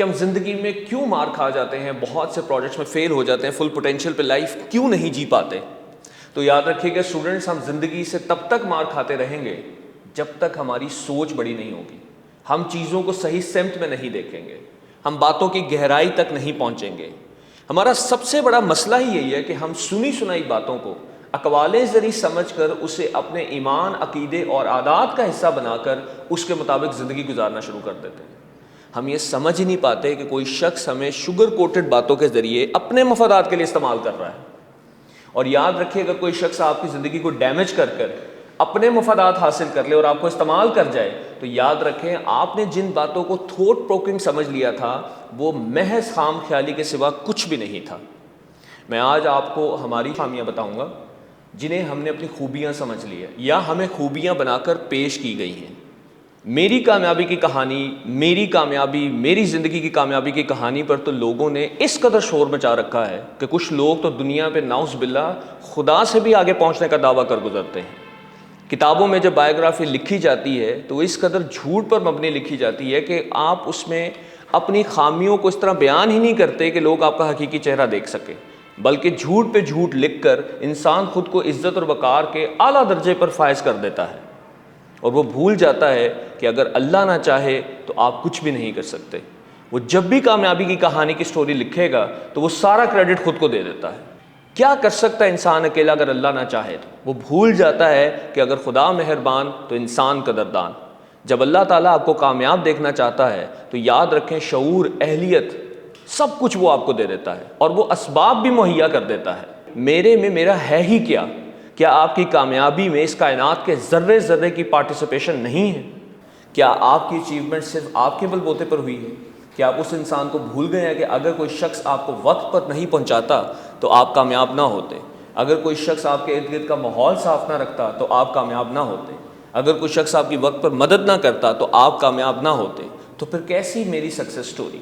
کہ ہم زندگی میں کیوں مار کھا جاتے ہیں، بہت سے پروجیکٹس میں فیل ہو جاتے ہیں، فل پوٹینشیل پہ لائف کیوں نہیں جی پاتے. تو یاد رکھیے گا اسٹوڈنٹس، ہم زندگی سے تب تک مار کھاتے رہیں گے جب تک ہماری سوچ بڑی نہیں ہوگی، ہم چیزوں کو صحیح سمت میں نہیں دیکھیں گے، ہم باتوں کی گہرائی تک نہیں پہنچیں گے. ہمارا سب سے بڑا مسئلہ ہی یہی ہے کہ ہم سنی سنائی باتوں کو اقوال ذریعہ سمجھ کر اسے اپنے ایمان، عقیدے اور عادات کا حصہ بنا کر اس کے مطابق زندگی گزارنا شروع کر دیتے ہیں. ہم یہ سمجھ ہی نہیں پاتے کہ کوئی شخص ہمیں شوگر کوٹڈ باتوں کے ذریعے اپنے مفادات کے لیے استعمال کر رہا ہے. اور یاد رکھیے اگر کوئی شخص آپ کی زندگی کو ڈیمیج کر کر اپنے مفادات حاصل کر لے اور آپ کو استعمال کر جائے، تو یاد رکھیں آپ نے جن باتوں کو تھوٹ پروکنگ سمجھ لیا تھا وہ محض خام خیالی کے سوا کچھ بھی نہیں تھا. میں آج آپ کو ہماری خامیاں بتاؤں گا جنہیں ہم نے اپنی خوبیاں سمجھ لی ہے یا ہمیں خوبیاں بنا کر پیش کی گئی ہیں. میری کامیابی کی کہانی، میری زندگی کی کامیابی کی کہانی پر تو لوگوں نے اس قدر شور مچا رکھا ہے کہ کچھ لوگ تو دنیا پہ نعوذ باللہ خدا سے بھی آگے پہنچنے کا دعویٰ کر گزرتے ہیں. کتابوں میں جب بایوگرافی لکھی جاتی ہے تو اس قدر جھوٹ پر مبنی لکھی جاتی ہے کہ آپ اس میں اپنی خامیوں کو اس طرح بیان ہی نہیں کرتے کہ لوگ آپ کا حقیقی چہرہ دیکھ سکیں، بلکہ جھوٹ پہ جھوٹ لکھ کر انسان خود کو عزت اور وقار کے اعلیٰ درجے پر فائز کر دیتا ہے، اور وہ بھول جاتا ہے کہ اگر اللہ نہ چاہے تو آپ کچھ بھی نہیں کر سکتے. وہ جب بھی کامیابی کی کہانی کی سٹوری لکھے گا تو وہ سارا کریڈٹ خود کو دے دیتا ہے. کیا کر سکتا ہے انسان اکیلا اگر اللہ نہ چاہے؟ تو وہ بھول جاتا ہے کہ اگر خدا مہربان تو انسان قدردان. جب اللہ تعالیٰ آپ کو کامیاب دیکھنا چاہتا ہے تو یاد رکھیں شعور، اہلیت، سب کچھ وہ آپ کو دے دیتا ہے اور وہ اسباب بھی مہیا کر دیتا ہے. میرے میں میرا ہے ہی کیا آپ کی کامیابی میں اس کائنات کے ذرے ذرے کی پارٹیسپیشن نہیں ہے؟ کیا آپ کی اچیومنٹ صرف آپ کے بل بوتے پر ہوئی ہے؟ کہ آپ اس انسان کو بھول گئے ہیں کہ اگر کوئی شخص آپ کو وقت پر نہیں پہنچاتا تو آپ کامیاب نہ ہوتے، اگر کوئی شخص آپ کے ارد گرد کا ماحول صاف نہ رکھتا تو آپ کامیاب نہ ہوتے، اگر کوئی شخص آپ کی وقت پر مدد نہ کرتا تو آپ کامیاب نہ ہوتے؟ تو پھر کیسی میری سکسیس سٹوری؟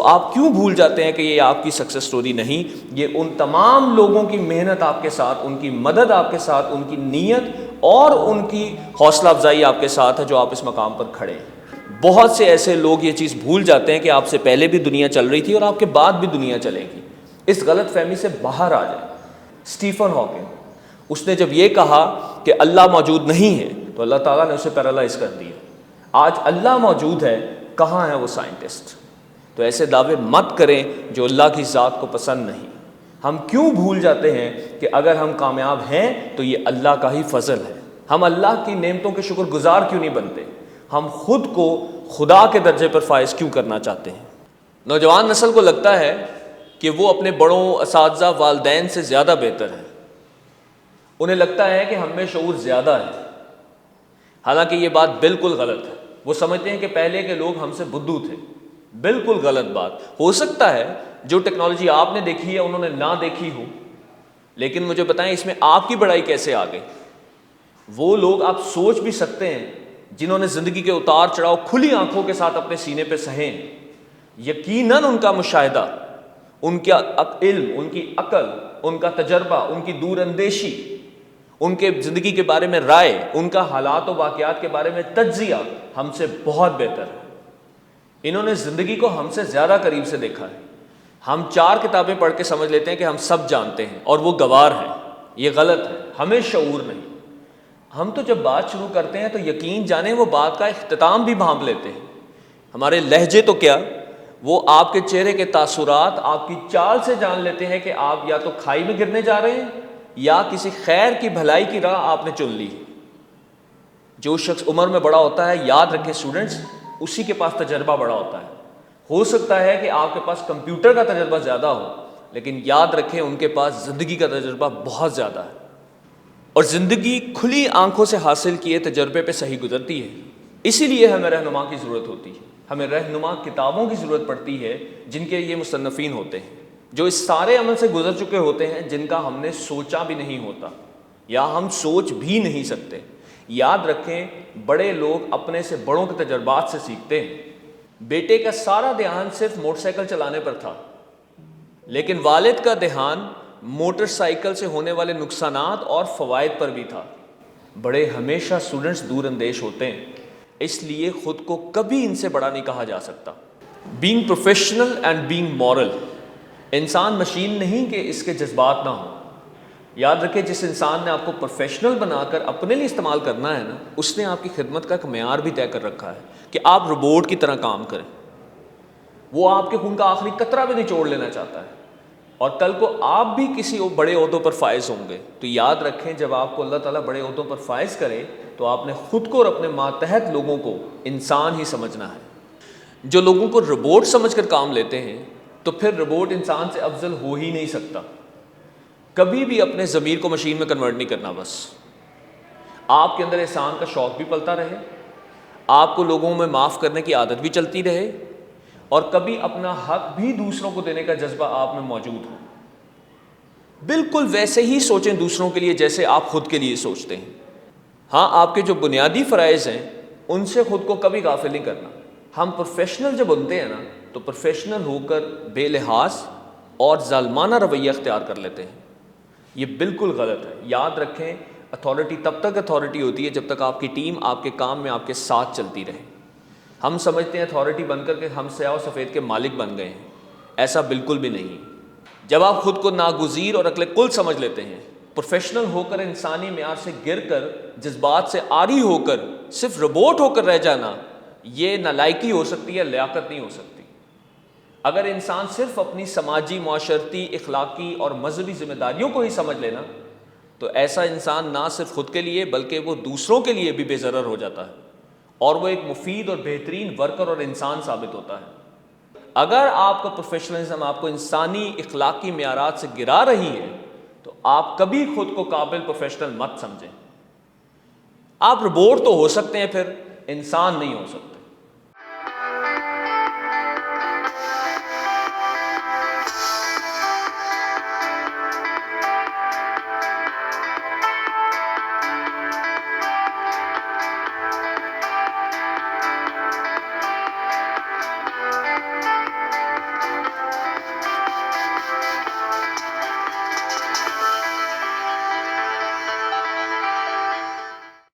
آپ کیوں بھول جاتے ہیں کہ یہ آپ کی سکسیس سٹوری نہیں، یہ ان تمام لوگوں کی محنت آپ کے ساتھ، ان کی مدد آپ کے ساتھ، ان کی نیت اور ان کی حوصلہ افزائی آپ کے ساتھ ہے جو آپ اس مقام پر کھڑے ہیں. بہت سے ایسے لوگ یہ چیز بھول جاتے ہیں کہ آپ سے پہلے بھی دنیا چل رہی تھی اور آپ کے بعد بھی دنیا چلے گی. اس غلط فہمی سے باہر آ جائیں. اسٹیفن ہاکنگ، اس نے جب یہ کہا کہ اللہ موجود نہیں ہے تو اللہ تعالیٰ نے اسے پیرالائز کر دیا. آج اللہ موجود ہے، کہاں ہے وہ سائنٹسٹ؟ تو ایسے دعوے مت کریں جو اللہ کی ذات کو پسند نہیں. ہم کیوں بھول جاتے ہیں کہ اگر ہم کامیاب ہیں تو یہ اللہ کا ہی فضل ہے؟ ہم اللہ کی نعمتوں کے شکر گزار کیوں نہیں بنتے؟ ہم خود کو خدا کے درجے پر فائز کیوں کرنا چاہتے ہیں؟ نوجوان نسل کو لگتا ہے کہ وہ اپنے بڑوں، اساتذہ، والدین سے زیادہ بہتر ہے. انہیں لگتا ہے کہ ہم میں شعور زیادہ ہے، حالانکہ یہ بات بالکل غلط ہے. وہ سمجھتے ہیں کہ پہلے کے لوگ ہم سے بدھو تھے. بالکل غلط بات. ہو سکتا ہے جو ٹیکنالوجی آپ نے دیکھی ہے انہوں نے نہ دیکھی ہو، لیکن مجھے بتائیں اس میں آپ کی بڑائی کیسے آ گئی؟ وہ لوگ آپ سوچ بھی سکتے ہیں جنہوں نے زندگی کے اتار چڑھاؤ کھلی آنکھوں کے ساتھ اپنے سینے پہ سہے، یقیناً ان کا مشاہدہ، ان کا علم، ان کی عقل، ان کا تجربہ، ان کی دور اندیشی، ان کے زندگی کے بارے میں رائے، ان کا حالات و واقعات کے بارے میں تجزیہ ہم سے بہت بہتر ہے. انہوں نے زندگی کو ہم سے زیادہ قریب سے دیکھا ہے. ہم 4 کتابیں پڑھ کے سمجھ لیتے ہیں کہ ہم سب جانتے ہیں اور وہ گوار ہیں. یہ غلط ہے، ہمیں شعور نہیں. ہم تو جب بات شروع کرتے ہیں تو یقین جانیں وہ بات کا اختتام بھی بھانپ لیتے ہیں. ہمارے لہجے تو کیا، وہ آپ کے چہرے کے تاثرات، آپ کی چال سے جان لیتے ہیں کہ آپ یا تو کھائی میں گرنے جا رہے ہیں یا کسی خیر کی بھلائی کی راہ آپ نے چن لی. جو شخص عمر میں بڑا ہوتا ہے، یاد رکھیں اسٹوڈنٹس، اسی کے پاس تجربہ بڑا ہوتا ہے. ہو سکتا ہے کہ آپ کے پاس کمپیوٹر کا تجربہ زیادہ ہو، لیکن یاد رکھیں ان کے پاس زندگی کا تجربہ بہت زیادہ ہے. اور زندگی کھلی آنکھوں سے حاصل کیے تجربے پہ صحیح گزرتی ہے. اسی لیے ہمیں رہنما کی ضرورت ہوتی ہے. ہمیں رہنما کتابوں کی ضرورت پڑتی ہے جن کے یہ مصنفین ہوتے ہیں، جو اس سارے عمل سے گزر چکے ہوتے ہیں جن کا ہم نے سوچا بھی نہیں ہوتا یا ہم سوچ بھی نہیں سکتے. یاد رکھیں بڑے لوگ اپنے سے بڑوں کے تجربات سے سیکھتے ہیں. بیٹے کا سارا دھیان صرف موٹر سائیکل چلانے پر تھا، لیکن والد کا دھیان موٹر سائیکل سے ہونے والے نقصانات اور فوائد پر بھی تھا. بڑے ہمیشہ اسٹوڈنٹس دور اندیش ہوتے ہیں، اس لیے خود کو کبھی ان سے بڑا نہیں کہا جا سکتا. Being professional and being moral. انسان مشین نہیں کہ اس کے جذبات نہ ہوں. یاد رکھیں جس انسان نے آپ کو پروفیشنل بنا کر اپنے لیے استعمال کرنا ہے نا، اس نے آپ کی خدمت کا ایک معیار بھی طے کر رکھا ہے کہ آپ روبوٹ کی طرح کام کریں. وہ آپ کے خون کا آخری قطرہ بھی نچوڑ لینا چاہتا ہے، اور کل کو آپ بھی کسی بڑے عہدوں پر فائز ہوں گے. تو یاد رکھیں جب آپ کو اللہ تعالیٰ بڑے عہدوں پر فائز کرے تو آپ نے خود کو اور اپنے ماتحت لوگوں کو انسان ہی سمجھنا ہے. جو لوگوں کو روبوٹ سمجھ کر کام لیتے ہیں تو پھر روبوٹ انسان سے افضل ہو ہی نہیں سکتا. کبھی بھی اپنے ضمیر کو مشین میں کنورٹ نہیں کرنا. بس آپ کے اندر احسان کا شوق بھی پلتا رہے، آپ کو لوگوں میں معاف کرنے کی عادت بھی چلتی رہے، اور کبھی اپنا حق بھی دوسروں کو دینے کا جذبہ آپ میں موجود ہو. بالکل ویسے ہی سوچیں دوسروں کے لیے جیسے آپ خود کے لیے سوچتے ہیں. ہاں، آپ کے جو بنیادی فرائض ہیں ان سے خود کو کبھی غافل نہیں کرنا. ہم پروفیشنل جب بنتے ہیں نا تو پروفیشنل ہو کر بے لحاظ اور ظالمانہ رویہ اختیار کر لیتے ہیں. یہ بالکل غلط ہے. یاد رکھیں اتھارٹی تب تک اتھارٹی ہوتی ہے جب تک آپ کی ٹیم آپ کے کام میں آپ کے ساتھ چلتی رہے. ہم سمجھتے ہیں اتھارٹی بن کر کے ہم سیاہ و سفید کے مالک بن گئے ہیں. ایسا بالکل بھی نہیں. جب آپ خود کو ناگزیر اور عقل کل سمجھ لیتے ہیں، پروفیشنل ہو کر انسانی معیار سے گر کر جذبات سے عاری ہو کر صرف روبوٹ ہو کر رہ جانا، یہ نالائکی ہو سکتی ہے، لیاقت نہیں ہو سکتی. اگر انسان صرف اپنی سماجی، معاشرتی، اخلاقی اور مذہبی ذمہ داریوں کو ہی سمجھ لینا تو ایسا انسان نہ صرف خود کے لیے بلکہ وہ دوسروں کے لیے بھی بے ضرر ہو جاتا ہے، اور وہ ایک مفید اور بہترین ورکر اور انسان ثابت ہوتا ہے. اگر آپ کا پروفیشنلزم آپ کو انسانی اخلاقی معیارات سے گرا رہی ہے تو آپ کبھی خود کو قابل پروفیشنل مت سمجھیں. آپ روبوٹ تو ہو سکتے ہیں، پھر انسان نہیں ہو سکتے.